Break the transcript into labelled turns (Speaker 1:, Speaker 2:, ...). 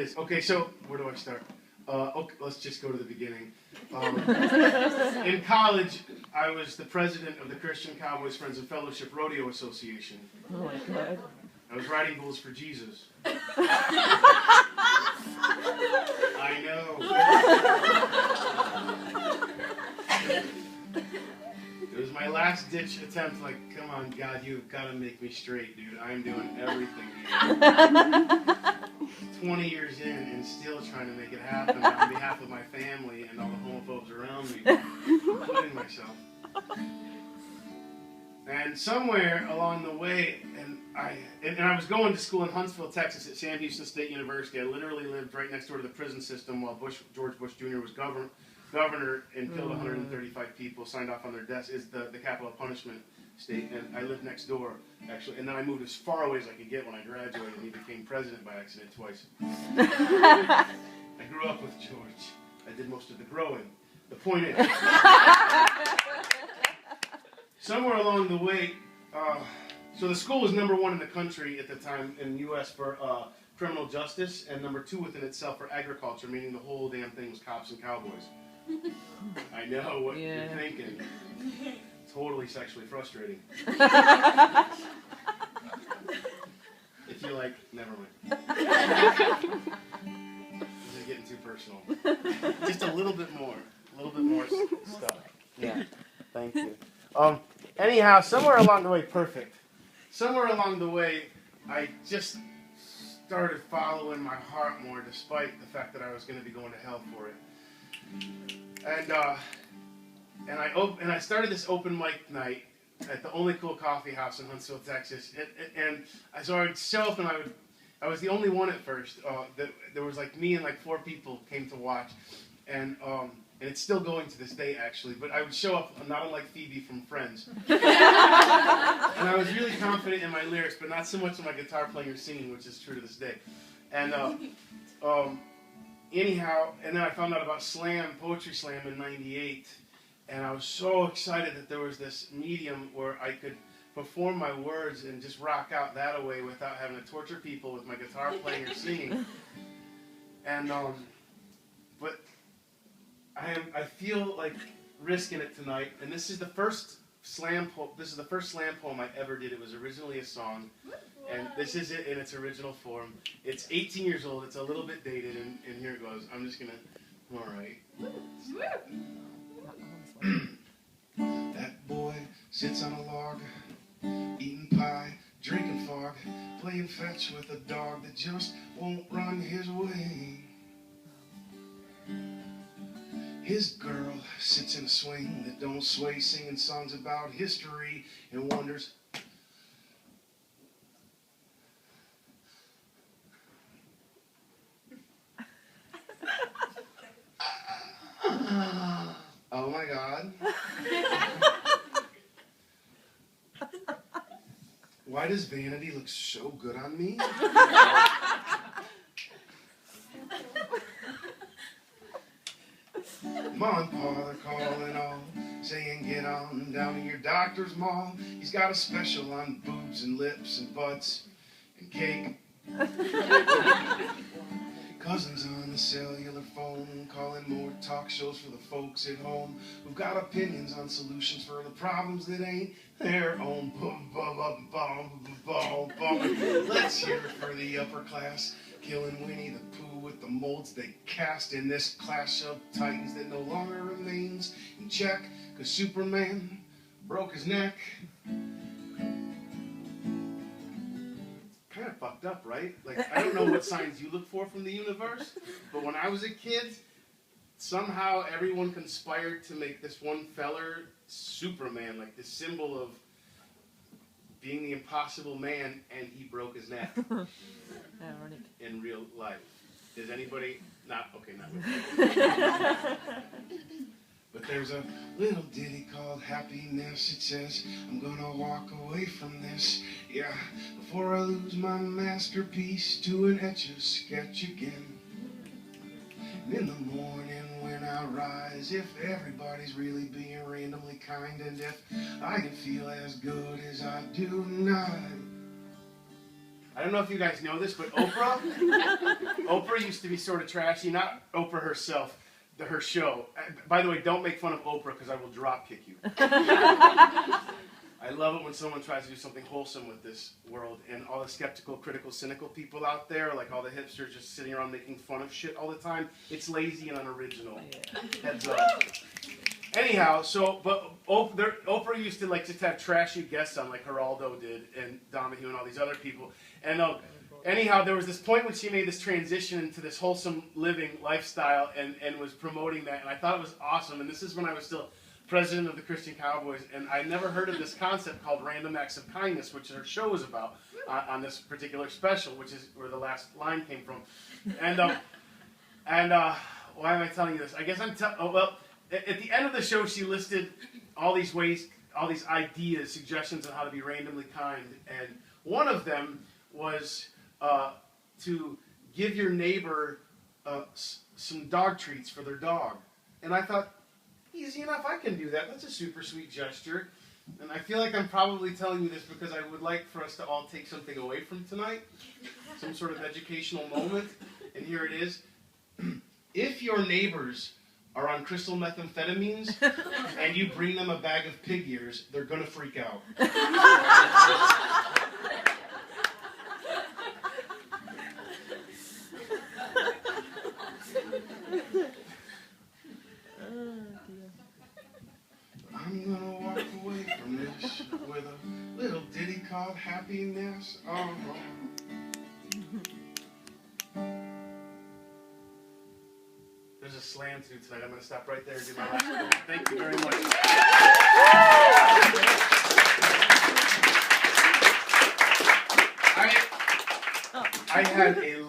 Speaker 1: it is. Okay, so where do I start? Okay, let's just go to the beginning. In college, I was the president of the Christian Cowboys Friends and Fellowship Rodeo Association.
Speaker 2: Oh my God.
Speaker 1: I was riding bulls for Jesus. I know. It was my last ditch attempt, like, come on, God, you've got to make me straight, dude. I'm doing everything here. 20 years in and still trying to make it happen on behalf of my family and all the homophobes around me, including myself. And somewhere along the way, and I was going to school in Huntsville, Texas at Sam Houston State University. I literally lived right next door to the prison system while George Bush Jr. was governor and killed 135 people, signed off on their deaths. Is the capital punishment state, and I lived next door, actually. And then I moved as far away as I could get when I graduated, and he became president by accident twice. I grew up with George. I did most of the growing. The point is, somewhere along the way, so the school was #1 in the country at the time in the U.S. for criminal justice, and #2 within itself for agriculture, meaning the whole damn thing was cops and cowboys. I know what you're thinking. Totally sexually frustrating. If you like, never mind. This is getting too personal. Just a little bit more stuff. Yeah, thank you. Anyhow, somewhere along the way, somewhere along the way, I just started following my heart more, despite the fact that I was going to be going to hell for it. And I started this open mic night at the Only Cool Coffee House in Huntsville, Texas. So I would show up, and I was the only one at first. There was like me and like 4 people came to watch, and it's still going to this day, actually. But I would show up, not unlike Phoebe from Friends. And I was really confident in my lyrics, but not so much in my guitar playing or singing, which is true to this day. And anyhow, and then I found out about Poetry Slam in '98. And I was so excited that there was this medium where I could perform my words and just rock out that away without having to torture people with my guitar playing or singing. And but I feel like risking it tonight. And this is the first slam poem I ever did. It was originally a song, and this is it in its original form. It's 18 years old. It's a little bit dated, and here it goes. I'm just gonna. All right. That boy sits on a log, eating pie, drinking fog, playing fetch with a dog that just won't run his way. His girl sits in a swing that don't sway, singing songs about history and wonders. Oh my God. Why does vanity look so good on me? Mom and Pa, they're calling all, saying get on down to your doctor's mall. He's got a special on boobs and lips and butts and cake. Cousins on the cellular phone, calling more talk shows for the folks at home who've got opinions on solutions for the problems that ain't their own. Let's hear it for the upper class, killing Winnie the Pooh with the molds they cast in this clash of titans that no longer remains in check, 'cause Superman broke his neck. Kind of fucked up, right? Like, I don't know what signs you look for from the universe, but when I was a kid, somehow everyone conspired to make this one feller Superman, like this symbol of being the impossible man, and he broke his neck in real life. Is anybody not with me? But there's a little ditty called Happiness. It says, I'm gonna walk away from this, yeah, before I lose my masterpiece to an Etch-a-Sketch again. And in the morning when I rise, if everybody's really being randomly kind, and if I can feel as good as I do tonight, I don't know if you guys know this, but Oprah used to be sort of trashy. Not Oprah herself, her show. By the way, don't make fun of Oprah because I will drop kick you. I love it when someone tries to do something wholesome with this world, and all the skeptical, critical, cynical people out there, like all the hipsters just sitting around making fun of shit all the time. It's lazy and unoriginal. Heads up. Anyhow, Oprah used to like just have trashy guests on, like Geraldo did, and Donahue and all these other people. And anyhow, there was this point when she made this transition into this wholesome living lifestyle and was promoting that, and I thought it was awesome. And this is when I was still president of the Christian Cowboys, and I never heard of this concept called Random Acts of Kindness, which her show was about on this particular special, which is where the last line came from. And why am I telling you this? I guess at the end of the show, she listed all these ways, all these ideas, suggestions on how to be randomly kind, and one of them was to give your neighbor some dog treats for their dog. And I thought, easy enough, I can do that. That's a super sweet gesture. And I feel like I'm probably telling you this because I would like for us to all take something away from tonight, some sort of educational moment. And here it is. If your neighbors are on crystal methamphetamines and you bring them a bag of pig ears, they're going to freak out. I'm gonna walk away from this with a little ditty called Happiness. Oh. There's a slam to do tonight. I'm gonna stop right there and do my last one. Thank you very much. I had a